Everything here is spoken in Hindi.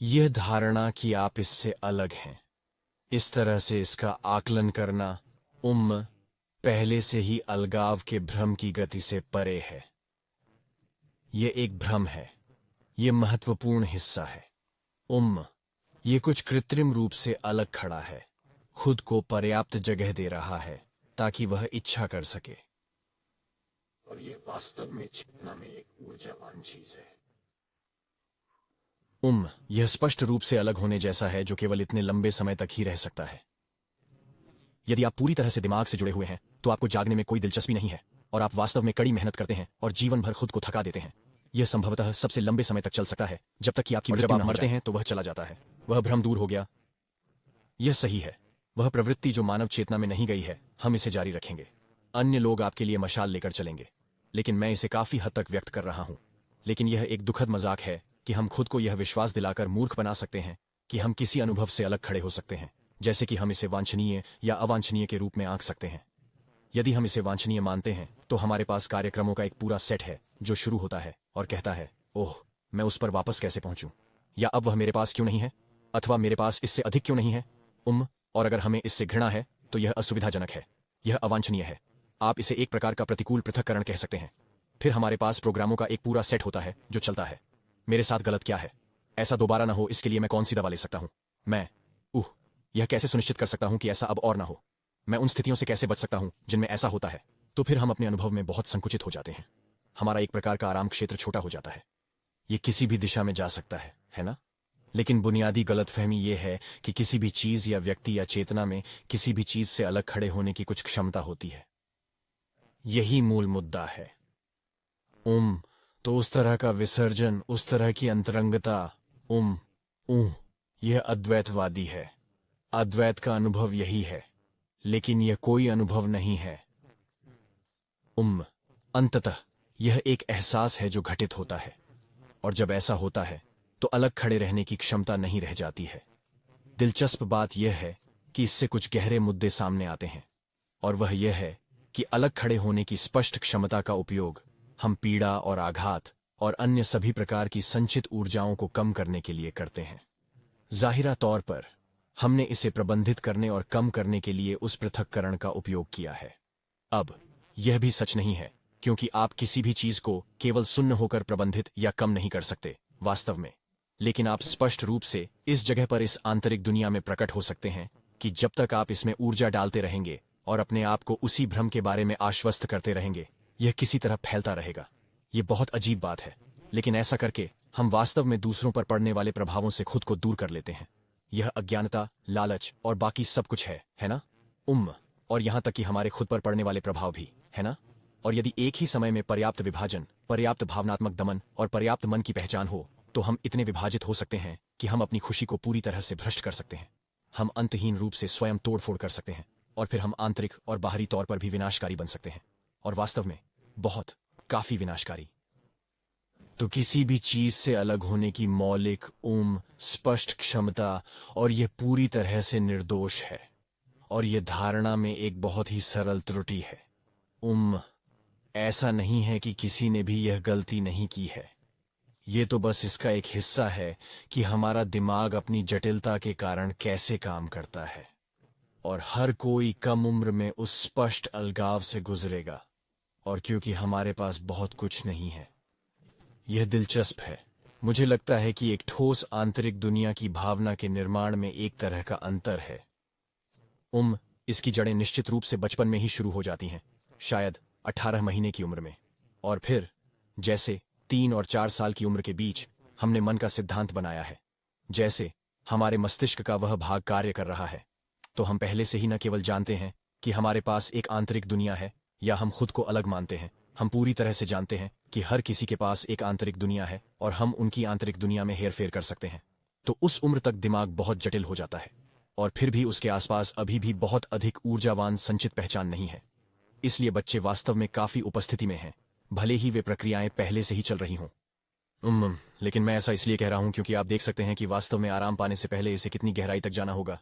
यह धारणा कि आप इससे अलग हैं, इस तरह से इसका आकलन करना पहले से ही अलगाव के भ्रम की गति से परे है। यह एक भ्रम है, यह महत्वपूर्ण हिस्सा है। ये कुछ कृत्रिम रूप से अलग खड़ा है, खुद को पर्याप्त जगह दे रहा है ताकि वह इच्छा कर सके। और यह वास्तव में चेतना में एक ऊर्जावान चीज है। यह स्पष्ट रूप से अलग होने जैसा है जो केवल इतने लंबे समय तक ही रह सकता है। यदि आप पूरी तरह से दिमाग से जुड़े हुए हैं तो आपको जागने में कोई दिलचस्पी नहीं है और आप वास्तव में कड़ी मेहनत करते हैं और जीवन भर खुद को थका देते हैं। यह संभवतः सबसे लंबे समय तक चल सकता है जब तक कि आपकी मृत्यु न हो जाए। जब आप मरते हैं तो वह चला जाता है, वह भ्रम दूर हो गया। यह सही है, वह प्रवृत्ति जो मानव चेतना में नहीं गई है, हम इसे जारी रखेंगे। अन्य लोग आपके लिए मशाल लेकर चलेंगे, लेकिन मैं इसे काफी हद तक व्यक्त कर रहा हूं। लेकिन यह एक दुखद मजाक है कि हम खुद को यह विश्वास दिलाकर मूर्ख बना सकते हैं कि हम किसी अनुभव से अलग खड़े हो सकते हैं, जैसे कि हम इसे वांछनीय या अवांछनीय के रूप में आंक सकते हैं। यदि हम इसे वांछनीय मानते हैं तो हमारे पास कार्यक्रमों का एक पूरा सेट है जो शुरू होता है और कहता है, ओह, मैं उस पर वापस कैसे पहुंचूं, या अब वह मेरे पास क्यों नहीं है, अथवा मेरे पास इससे अधिक क्यों नहीं है। और अगर हमें इससे घृणा है तो यह असुविधाजनक है, यह अवांछनीय है। आप इसे एक प्रकार का प्रतिकूल पृथक्करण कह सकते हैं। फिर हमारे पास प्रोग्रामों का एक पूरा सेट होता है जो चलता है, मेरे साथ गलत क्या है, ऐसा दोबारा ना हो इसके लिए मैं कौन सी दवा ले सकता हूं, मैं यह कैसे सुनिश्चित कर सकता हूं कि ऐसा अब और ना हो, मैं उन स्थितियों से कैसे बच सकता हूं जिनमें ऐसा होता है। तो फिर हम अपने अनुभव में बहुत संकुचित हो जाते हैं। हमारा एक प्रकार का आराम क्षेत्र छोटा हो जाता है। यह किसी भी दिशा में जा सकता है ना? लेकिन बुनियादी गलतफहमी यह है कि किसी भी चीज या व्यक्ति या चेतना में किसी भी चीज से अलग खड़े होने की कुछ क्षमता होती है। यही मूल मुद्दा है। तो उस तरह का विसर्जन, उस तरह की अंतरंगता, यह अद्वैतवादी है। अद्वैत का अनुभव यही है, लेकिन यह कोई अनुभव नहीं है। अंततः यह एक एहसास है जो घटित होता है, और जब ऐसा होता है तो अलग खड़े रहने की क्षमता नहीं रह जाती है। दिलचस्प बात यह है कि इससे कुछ गहरे मुद्दे सामने आते हैं, और वह यह है कि अलग खड़े होने की स्पष्ट क्षमता का उपयोग हम पीड़ा और आघात और अन्य सभी प्रकार की संचित ऊर्जाओं को कम करने के लिए करते हैं। जाहिरा तौर पर हमने इसे प्रबंधित करने और कम करने के लिए उस पृथक्करण का उपयोग किया है। अब यह भी सच नहीं है, क्योंकि आप किसी भी चीज को केवल शून्य होकर प्रबंधित या कम नहीं कर सकते वास्तव में, लेकिन आप स्पष्ट रूप से इस जगह पर इस आंतरिक दुनिया में प्रकट हो सकते हैं कि जब तक आप इसमें ऊर्जा डालते रहेंगे और अपने आप को उसी भ्रम के बारे में आश्वस्त करते रहेंगे, यह किसी तरह फैलता रहेगा। यह बहुत अजीब बात है, लेकिन ऐसा करके हम वास्तव में दूसरों पर पड़ने वाले प्रभावों से खुद को दूर कर लेते हैं। यह अज्ञानता, लालच और बाकी सब कुछ है ना? और यहां तक कि हमारे खुद पर पड़ने वाले प्रभाव भी, है ना? और यदि एक ही समय में पर्याप्त विभाजन, पर्याप्त भावनात्मक दमन और पर्याप्त मन की पहचान हो, तो हम इतने विभाजित हो सकते हैं कि हम अपनी खुशी को पूरी तरह से भ्रष्ट कर सकते हैं। हम अंतहीन रूप से स्वयं तोड़फोड़ कर सकते हैं, और फिर हम आंतरिक और बाहरी तौर पर भी विनाशकारी बन सकते हैं, और वास्तव में बहुत काफी विनाशकारी। तो किसी भी चीज से अलग होने की मौलिक स्पष्ट क्षमता, और यह पूरी तरह से निर्दोष है, और यह धारणा में एक बहुत ही सरल त्रुटि है। ऐसा नहीं है कि किसी ने भी यह गलती नहीं की है, यह तो बस इसका एक हिस्सा है कि हमारा दिमाग अपनी जटिलता के कारण कैसे काम करता है, और हर कोई कम उम्र में उस स्पष्ट अलगाव से गुजरेगा, और क्योंकि हमारे पास बहुत कुछ नहीं है। यह दिलचस्प है। मुझे लगता है कि एक ठोस आंतरिक दुनिया की भावना के निर्माण में एक तरह का अंतर है। इसकी जड़ें निश्चित रूप से बचपन में ही शुरू हो जाती हैं, शायद 18 महीने की उम्र में, और फिर जैसे 3 और 4 साल की उम्र के बीच हमने मन का सिद्धांत बनाया है, जैसे हमारे मस्तिष्क का वह भाग कार्य कर रहा है, तो हम पहले से ही न केवल जानते हैं कि हमारे पास एक आंतरिक दुनिया है, या हम खुद को अलग मानते हैं, हम पूरी तरह से जानते हैं कि हर किसी के पास एक आंतरिक दुनिया है और हम उनकी आंतरिक दुनिया में हेरफेर कर सकते हैं। तो उस उम्र तक दिमाग बहुत जटिल हो जाता है, और फिर भी उसके आसपास अभी भी बहुत अधिक ऊर्जावान संचित पहचान नहीं है। इसलिए बच्चे वास्तव में काफी उपस्थिति में हैं, भले ही वे प्रक्रियाएं पहले से ही चल रही हों। लेकिन मैं ऐसा इसलिए कह रहा हूं क्योंकि आप देख सकते हैं कि वास्तव में आराम पाने से पहले इसे कितनी गहराई तक जाना होगा।